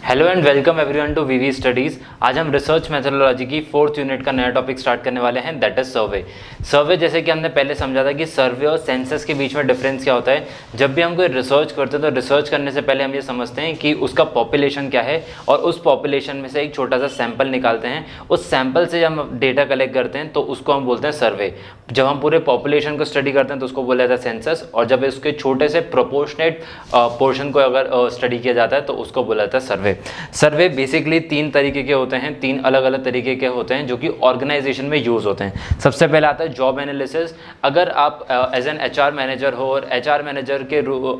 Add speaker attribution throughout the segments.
Speaker 1: Hello and welcome everyone to VV studies. आज हम research methodology की 4th यूनिट का नया टॉपिक स्टार्ट करने वाले हैं, दैट इज सर्वे। सर्वे जैसे कि हमने पहले समझा था कि सर्वे और सेंसस के बीच में डिफरेंस क्या होता है। जब भी हम कोई रिसर्च करते हैं तो रिसर्च करने से पहले हम ये समझते हैं कि उसका पॉपुलेशन क्या है और उस पॉपुलेशन में से एक छोटा सा सैंपल निकालते हैं। उस सैंपल से जब हम डेटा कलेक्ट करते हैं तो उसको हम बोलते हैं सर्वे। जब हम पूरे पॉपुलेशन को स्टडी करते हैं तो उसको बोला जाता है सेंसस, और जब इसके छोटे से प्रोपोर्शनेट पोर्शन को अगर स्टडी किया जाता है तो उसको बोला जाता है सर्वे। सर्वे बेसिकली 3 तरीके के होते हैं, 3 अलग अलग तरीके के होते हैं जो कि ऑर्गेनाइजेशन में यूज़ होते हैं। सबसे पहले आता है जॉब एनालिसिस। अगर आप एज एन एचआर मैनेजर हो और एचआर मैनेजर के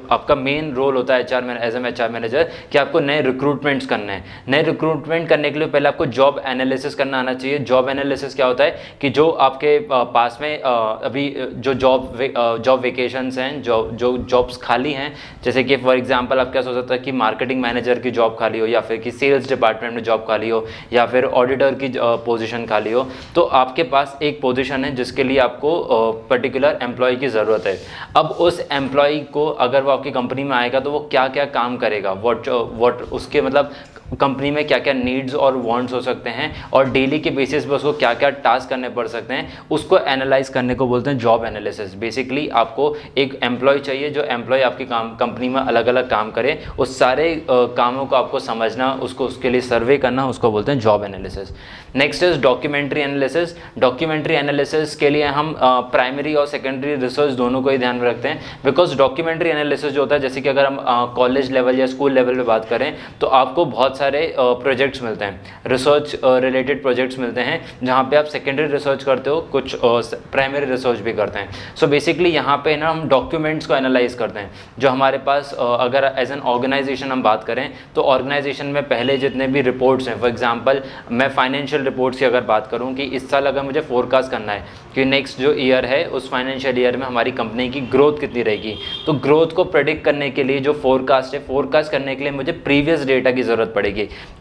Speaker 1: आपका मेन रोल होता है एज एन एचआर मैनेजर कि आपको नए रिक्रूटमेंट्स करने हैं। नए रिक्रूटमेंट करने के लिए पहले आपको जॉब एनालिसिस करना आना चाहिए। जॉब एनालिसिस क्या होता है कि जो आपके पास में अभी जो जॉब वेकेशंस हैं, जो जॉब्स खाली हैं, जैसे कि फॉर एग्जांपल आप क्या सोच सकते हैं कि मार्केटिंग मैनेजर की जॉब खाली हो, या फिर कि सेल्स डिपार्टमेंट में जॉब खाली हो, या फिर ऑडिटर की पोजीशन खाली हो, तो आपके पास एक पोजीशन है जिसके लिए आपको पर्टिकुलर एम्प्लॉय की ज़रूरत है। अब उस एम्प्लॉय को अगर वो आपकी कंपनी में आएगा तो वो क्या क्या काम करेगा, व्हाट उसके मतलब कंपनी में क्या क्या नीड्स और वांट्स हो सकते हैं, और डेली के बेसिस पे उसको क्या क्या टास्क करने पड़ सकते हैं, उसको एनालाइज करने को बोलते हैं जॉब एनालिसिस। बेसिकली आपको एक एम्प्लॉय चाहिए जो एम्प्लॉय आपकी कंपनी में अलग अलग काम करे, उस सारे कामों को आपको समझना, उसको उसके लिए सर्वे करना, उसको बोलते हैं job analysis. Next is documentary analysis. Documentary analysis के लिए हम प्राइमरी और सेकेंडरी रिसर्च दोनों को ही ध्यान में रखते हैं, बिकॉज डॉक्यूमेंट्री एनालिसिस जो होता है, जैसे कि अगर हम कॉलेज लेवल या स्कूल लेवल पे बात करें तो आपको बहुत सारे प्रोजेक्ट्स मिलते हैं, रिसर्च रिलेटेड प्रोजेक्ट्स मिलते हैं, जहाँ पे आप सेकेंडरी रिसर्च करते हो, कुछ प्राइमरी रिसर्च भी करते हैं। सो बेसिकली यहाँ पे ना हम डॉक्यूमेंट्स को एनालाइज करते हैं जो हमारे पास अगर एज एन ऑर्गेनाइजेशन हम बात करें तो ऑर्गेनाइजेशन में पहले जितने भी रिपोर्ट्स हैं, फॉर एग्जांपल मैं फाइनेंशियल रिपोर्ट्स की अगर बात करूँ कि इस साल अगर मुझे फोरकास्ट करना है कि नेक्स्ट जो ईयर है उस फाइनेंशियल ईयर में हमारी कंपनी की ग्रोथ कितनी रहेगी, तो ग्रोथ को प्रेडिक्ट करने के लिए जो फोरकास्ट है, फोरकास्ट करने के लिए मुझे प्रीवियस डेटा की ज़रूरत पड़ेगी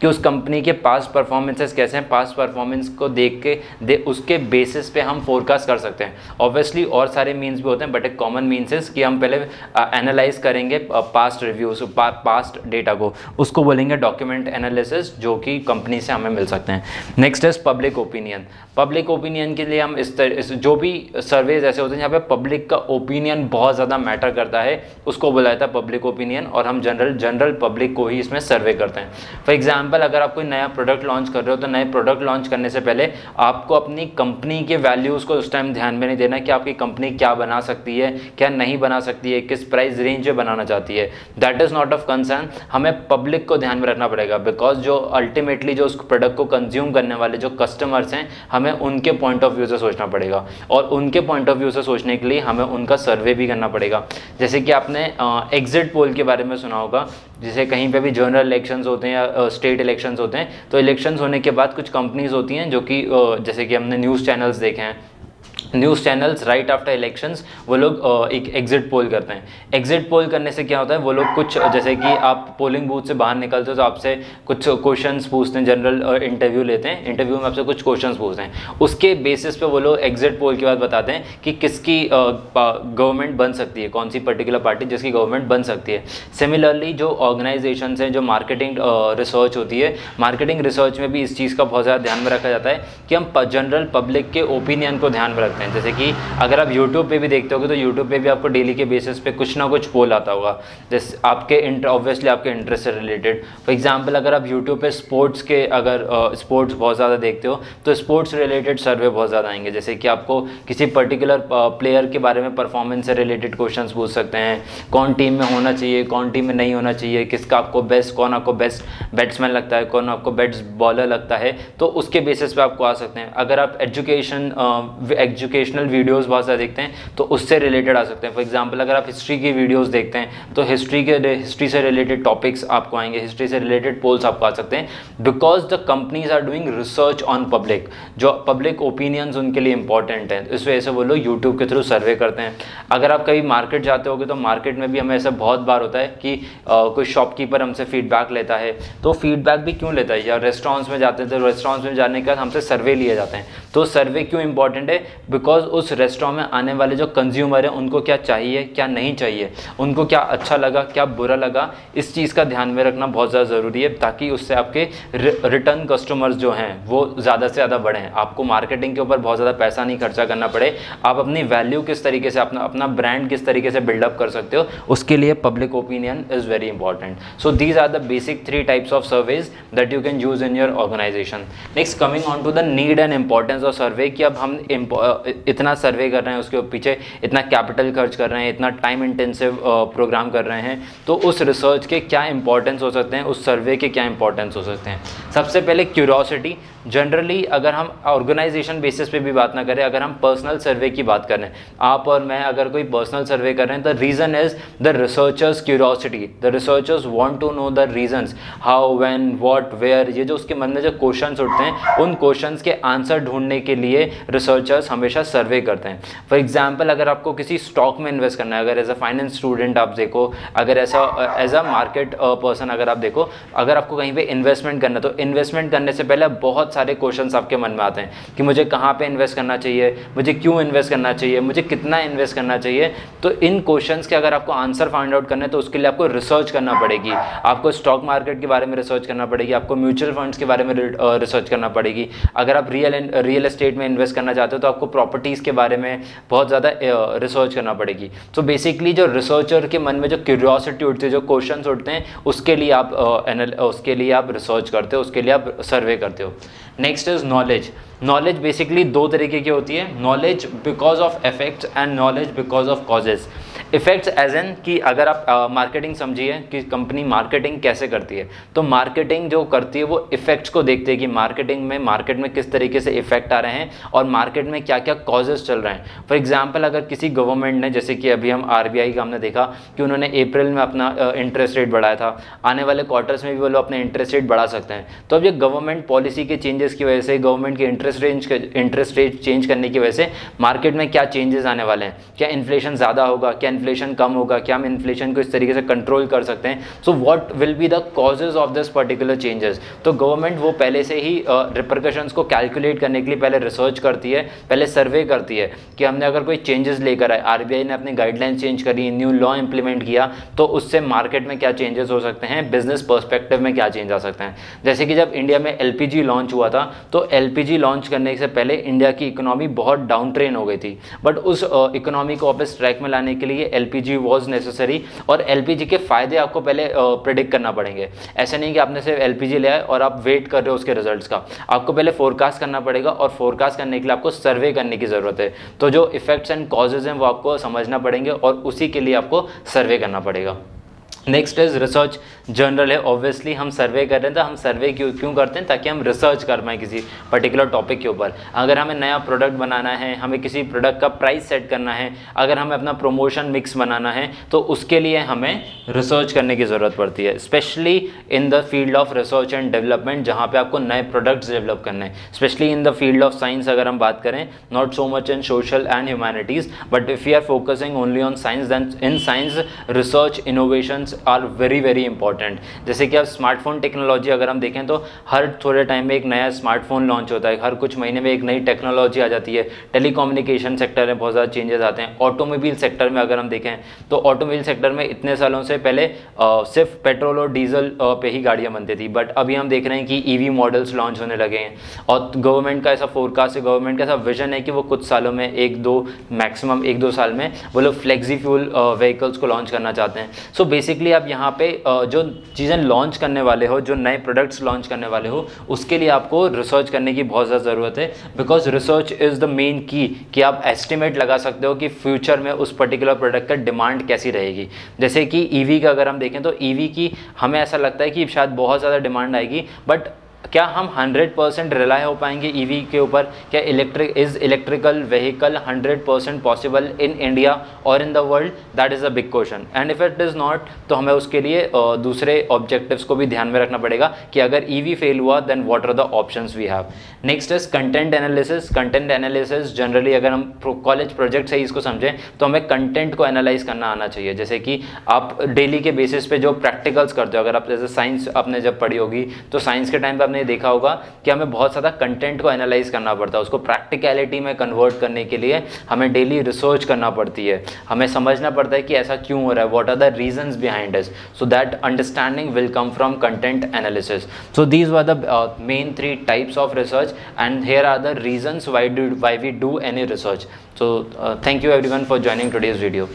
Speaker 1: कि उस कंपनी के पास्ट परफॉर्मेंसेस कैसे हैं। पास्ट परफॉर्मेंस को देख के उसके बेसिस पे हम फोरकास्ट कर सकते हैं। ऑब्वियसली और सारे मीन्स भी होते हैं, बट एक कॉमन मीन्स है कि हम पहले एनालाइज करेंगे पास्ट रिव्यूज, पास्ट डेटा को, उसको बोलेंगे डॉक्यूमेंट एनालिसिस, जो कि कंपनी से हमें मिल सकते हैं। Next is public opinion. Public opinion के लिए हम जो भी सर्वेज ऐसे होते हैं जहाँ पे पब्लिक का ओपिनियन बहुत ज़्यादा मैटर करता है, उसको बोला जाता है पब्लिक ओपिनियन, और हम जनरल पब्लिक को ही इसमें सर्वे करते हैं। फॉर एग्जाम्पल अगर आप कोई नया प्रोडक्ट लॉन्च कर रहे हो तो नए प्रोडक्ट लॉन्च करने से पहले आपको अपनी कंपनी के वैल्यूज़ को उस टाइम ध्यान में नहीं देना कि आपकी कंपनी क्या बना सकती है, क्या नहीं बना सकती है, किस प्राइस रेंज में बनाना चाहती है। That is not of concern. हमें पब्लिक को ध्यान में रखना पड़ेगा, बिकॉज जो अल्टीमेटली जो उस प्रोडक्ट को कंज्यूम करने वाले जो कस्टमर्स हैं, हमें उनके पॉइंट ऑफ व्यू से सोचना पड़ेगा, और उनके पॉइंट ऑफ व्यू से सोचने के लिए हमें उनका सर्वे भी करना पड़ेगा। जैसे कि आपने एग्जिट पोल के बारे में सुना होगा, जैसे कहीं पे भी जनरल इलेक्शंस होते हैं या स्टेट इलेक्शंस होते हैं, तो इलेक्शंस होने के बाद कुछ कंपनीज होती हैं जो कि जैसे कि हमने न्यूज़ चैनल्स देखे हैं, news channels right after elections वो लोग एक एग्जिट पोल करते हैं। एग्जिट पोल करने से क्या होता है, वो लोग कुछ जैसे कि आप पोलिंग बूथ से बाहर निकलते हो तो आपसे कुछ क्वेश्चंस पूछते हैं, जनरल इंटरव्यू लेते हैं, इंटरव्यू में आपसे कुछ क्वेश्चंस पूछते हैं, उसके बेसिस पे वो लोग एग्जिट पोल के बाद बताते हैं कि किसकी गवर्नमेंट बन सकती है, कौन सी पर्टिकुलर पार्टी जिसकी गवर्नमेंट बन सकती है। सिमिलरली जो ऑर्गेनाइजेशन हैं, जो मार्केटिंग रिसर्च होती है, मार्केटिंग रिसर्च में भी इस चीज़ का बहुत ज़्यादा ध्यान में रखा जाता है कि हम जनरल पब्लिक के ओपिनियन को ध्यान में रखते हैं। जैसे कि अगर आप YouTube पे भी देखते होगे तो YouTube पे भी आपको डेली के बेसिस पे कुछ ना कुछ पोल आता होगा, जैसे आपके ऑब्वियसली आपके इंटरेस्ट से रिलेटेड। फॉर एग्जांपल अगर आप YouTube पे स्पोर्ट्स के अगर स्पोर्ट्स बहुत ज़्यादा देखते हो तो स्पोर्ट्स रिलेटेड सर्वे बहुत ज़्यादा आएंगे, जैसे कि आपको किसी पर्टिकुलर प्लेयर के बारे में परफॉर्मेंस से रिलेटेड क्वेश्चंस पूछ सकते हैं, कौन टीम में होना चाहिए, कौन टीम में नहीं होना चाहिए, किसका आपको कौन आपको बेस्ट बैट्समैन लगता है, कौन आपको बेस्ट बॉलर लगता है, तो उसके बेसिस पे आपको आ सकते हैं। अगर आप एजुकेशनल वीडियोस बहुत ज़्यादा देखते हैं तो उससे रिलेटेड आ सकते हैं। फॉर एग्जांपल अगर आप हिस्ट्री की वीडियोस देखते हैं तो हिस्ट्री से रिलेटेड टॉपिक्स आपको आएंगे, हिस्ट्री से रिलेटेड पोल्स आपको आ सकते हैं, because the companies are doing research on public. जो पब्लिक ओपिनियंस उनके लिए इंपॉर्टेंट हैं, इस वजह से वो लोग यूट्यूब के थ्रू सर्वे करते हैं। अगर आप कभी मार्केट जाते होगे तो मार्केट में भी हमें ऐसा बहुत बार होता है कि कोई शॉपकीपर हमसे फीडबैक लेता है, तो फीडबैक भी क्यों लेता है, या रेस्टोरेंट्स में जाते हैं तो रेस्टोरेंट्स में जाने के बाद हमसे सर्वे लिए जाते हैं। तो सर्वे क्यों इंपॉर्टेंट है, बिकॉज उस रेस्टोरेंट में आने वाले जो कंज्यूमर हैं उनको क्या चाहिए क्या नहीं चाहिए, उनको क्या अच्छा लगा क्या बुरा लगा, इस चीज़ का ध्यान में रखना बहुत ज़्यादा ज़रूरी है, ताकि उससे आपके रिटर्न कस्टमर्स जो हैं वो ज़्यादा से ज़्यादा बढ़ें। आपको मार्केटिंग के ऊपर बहुत ज़्यादा पैसा नहीं खर्चा करना पड़े, आप अपनी वैल्यू किस तरीके से अपना ब्रांड किस तरीके से बिल्डअप कर सकते हो, उसके लिए public opinion is very important. So these are the basic 3 types of surveys that you can use in your organisation. Next coming on to the need and importance of survey, कि अब हम इतना सर्वे कर रहे हैं, उसके पीछे इतना कैपिटल खर्च कर रहे हैं, इतना टाइम इंटेंसिव प्रोग्राम कर रहे हैं, तो उस रिसर्च के क्या इंपॉर्टेंस हो सकते हैं, उस सर्वे के क्या इंपॉर्टेंस हो सकते हैं। सबसे पहले क्यूरियोसिटी। जनरली अगर हम ऑर्गेनाइजेशन बेसिस पे भी बात ना करें, अगर हम पर्सनल सर्वे की बात करें, आप और मैं अगर कोई पर्सनल सर्वे कर रहे हैं, the reason is the researchers curiosity. The researchers want to know the reasons, how, when, what, where, ये जो उसके मन में जो क्वेश्चंस उठते हैं, उन क्वेश्चंस के आंसर ढूंढने के लिए रिसर्चर्स हमेशा सर्वे करते हैं। फॉर एग्जाम्पल, अगर आपको किसी स्टॉक में इन्वेस्ट करना है, अगर एज अ फाइनेंस स्टूडेंट आप देखो, अगर ऐसा एज अ मार्केट पर्सन अगर आप देखो, अगर आपको कहीं पे इन्वेस्टमेंट करना है, तो इन्वेस्टमेंट करने से पहले बहुत सारे क्वेश्चंस आपके मन में आते हैं कि मुझे कहाँ पे इन्वेस्ट करना चाहिए, मुझे क्यों इन्वेस्ट करना चाहिए, मुझे कितना इन्वेस्ट करना चाहिए। तो इन क्वेश्चंस के अगर आपको आंसर फाइंड आउट करना है, तो उसके लिए आपको रिसर्च करना पड़ेगी, आपको स्टॉक मार्केट के बारे में रिसर्च करना पड़ेगी, आपको म्यूचुअल फंड्स के बारे में रिसर्च करना पड़ेगी। अगर आप रियल एस्टेट में इन्वेस्ट करना चाहते हो, तो आपको प्रॉपर्टीज़ के बारे में बहुत ज़्यादा रिसर्च करना पड़ेगी। तो बेसिकली जो रिसर्चर के मन में जो क्यूरियोसिटी उठती है, जो क्वेश्चंस उठते हैं, उसके लिए आप रिसर्च करते हो, उसके लिए आप सर्वे करते हो। Next is knowledge. Knowledge basically 2 तरीके की होती है, knowledge because of effects and knowledge because of causes. Effects as an कि अगर आप मार्केटिंग समझिए कि कंपनी मार्केटिंग कैसे करती है, तो मार्केटिंग जो करती है वो इफेक्ट्स को देखती है कि मार्केट में किस तरीके से इफेक्ट आ रहे हैं और मार्केट में क्या क्या कॉजेज चल रहे हैं। फॉर एग्जाम्पल, अगर किसी गवर्नमेंट ने, जैसे कि अभी हम RBI का हमने देखा कि उन्होंने अप्रैल में अपना इंटरेस्ट रेट बढ़ाया था, आने वाले क्वार्टर्स में भी वो लोग अपने इंटरेस्ट रेट बढ़ा सकते हैं। तो अब ये गवर्नमेंट पॉलिसी के चेंजेस की वजह से, गवर्नमेंट के इंटरेस्ट रेट चेंज करने की वजह से मार्केट में क्या चेंजेस आने वाले हैं, क्या इन्फ्लेशन ज़्यादा होगा, क्या इन्फ्लेशन कम होगा, क्या हम इन्फ्लेशन को इस तरीके से कंट्रोल कर सकते हैं। So what will be the causes of this particular changes. तो गवर्नमेंट वो पहले से ही रिपरकशंस को कैलकुलेट करने के लिए पहले रिसर्च करती है, पहले सर्वे करती है कि हमने अगर कोई चेंजेस लेकर आए, RBI ने अपनी गाइडलाइन चेंज करी, न्यू लॉ इंप्लीमेंट किया, तो उससे मार्केट में क्या चेंजेस हो सकते हैं, बिजनेस पर्सपेक्टिव में क्या चेंज आ सकते हैं। जैसे कि जब इंडिया में LPG लॉन्च हुआ था, तो LPG लॉन्च करने से पहले इंडिया की इकोनॉमी बहुत डाउन ट्रेन हो गई थी, बट उस इकोनॉमी को वापस ट्रैक में लाने के लिए LPG वॉज नेसेसरी, और LPG के फायदे आपको पहले प्रेडिक्ट करना पड़ेंगे। ऐसे नहीं कि आपने सिर्फ LPG लिया है और आप वेट कर रहे हो उसके रिजल्ट्स का, आपको पहले फोरकास्ट करना पड़ेगा, और फोरकास्ट करने के लिए आपको सर्वे करने की ज़रूरत है। तो जो इफेक्ट्स एंड कॉजेज हैं वो आपको समझना पड़ेंगे, और उसी के लिए आपको सर्वे करना पड़ेगा। नेक्स्ट इज रिसर्च जर्नल है। ऑब्वियसली हम सर्वे कर रहे हैं, तो हम सर्वे क्यों करते हैं, ताकि हम रिसर्च कर पाएँ किसी पर्टिकुलर टॉपिक के ऊपर। अगर हमें नया प्रोडक्ट बनाना है, हमें किसी प्रोडक्ट का प्राइस सेट करना है, अगर हमें अपना प्रमोशन मिक्स बनाना है, तो उसके लिए हमें रिसर्च करने की ज़रूरत पड़ती है, specially in the field of research and development, जहाँ पे आपको नए प्रोडक्ट्स डेवलप करने हैं। Specially in the field of science अगर हम बात करें, not so much in social and humanities, but if you are focusing only on science, then in science research innovations are very very important. जैसे कि अब smartphone technology अगर हम देखें, तो हर थोड़े टाइम में एक नया स्मार्टफोन लॉन्च होता है, हर कुछ महीने में एक नई टेक्नोलॉजी आ जाती है। टेलीकम्युनिकेशन सेक्टर में बहुत ज़्यादा चेंजेस आते हैं। ऑटोमोबाइल सेक्टर में अगर हम देखें, तो ऑटोमोबाइल सेक्टर में इतने सालों से पहले सिर्फ पेट्रोल और डीजल पे ही गाड़ियाँ बनती थी, बट अभी हम देख रहे हैं कि EV मॉडल्स लॉन्च होने लगे हैं, और गवर्नमेंट का ऐसा फोरकास्ट है, गवर्नमेंट का ऐसा विजन है कि वो कुछ सालों में, मैक्सिमम 1-2 साल में वो लोग फ्लेक्सी फ्यूल व्हीकल्स को लॉन्च करना चाहते हैं। सो बेसिकली आप यहाँ पे जो चीज़ें लॉन्च करने वाले हो, जो नए प्रोडक्ट्स लॉन्च करने वाले हो, उसके लिए आपको रिसर्च करने की बहुत ज़्यादा ज़रूरत है, because research is the main की कि आप एस्टिमेट लगा सकते हो कि फ्यूचर में उस पर्टिकुलर प्रोडक्ट का डिमांड कैसी रहेगी। जैसे कि EV का अगर हम देखें, तो EV की हमें ऐसा लगता है कि शायद बहुत ज़्यादा डिमांड आएगी, बट क्या हम 100% रिलाय हो पाएंगे EV के ऊपर? क्या electrical vehicle 100% possible in India और in the world? That is a big question, and if it is not, तो हमें उसके लिए दूसरे ऑब्जेक्टिव्स को भी ध्यान में रखना पड़ेगा कि अगर EV फेल हुआ, then what are the options we have. Next is content analysis. Content analysis generally अगर हम कॉलेज प्रोजेक्ट से इसको समझें, तो हमें कंटेंट को एनालाइज करना आना चाहिए। जैसे कि आप डेली के बेसिस पे जो प्रैक्टिकल्स करते हो, अगर आप जैसे साइंस आपने जब पढ़ी होगी, तो साइंस के टाइम पर आपने देखा होगा कि हमें बहुत ज़्यादा कंटेंट को एनालाइज करना पड़ता है, उसको प्रैक्टिकलिटी में कन्वर्ट करने के लिए हमें डेली रिसर्च करना पड़ती है, हमें समझना पड़ता है कि ऐसा क्यों हो रहा है, what are the reasons behind it, so that understanding will come from content analysis. So these were the main 3 types of research, and here are the reasons why we do any research. So thank you everyone for joining today's video.